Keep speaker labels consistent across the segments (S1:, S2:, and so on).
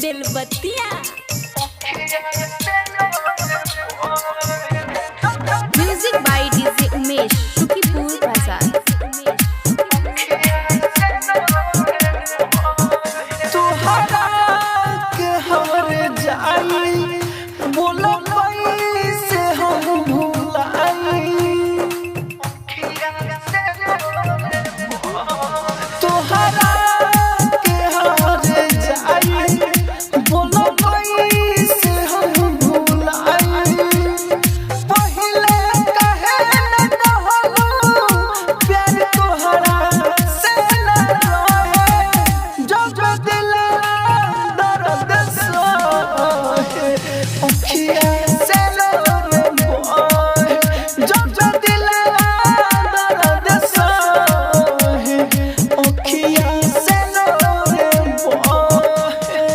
S1: बेलबत्तिया music by DJ Umesh Sukhipur Bazar.
S2: तोहरा के हमरे जाई बोलो से हम भुलाई। तोहरा के हमरे जाई बोलो से हम भुलाई। पहिले कहे न कहलू प्यार तोहरा से न रहे। जब दिल दर्द सहे अखिया से लोरे बहे। जब दिल दर्द सहे अखिया से लोरे बहे।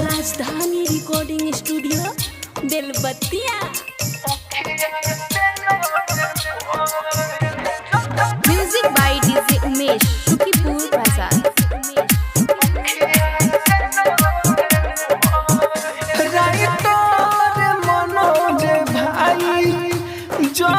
S1: Rajdhani recording studio Belbattiya music by DJ Umesh Sukhipur Bazar.
S2: Writer Manoj भाई जो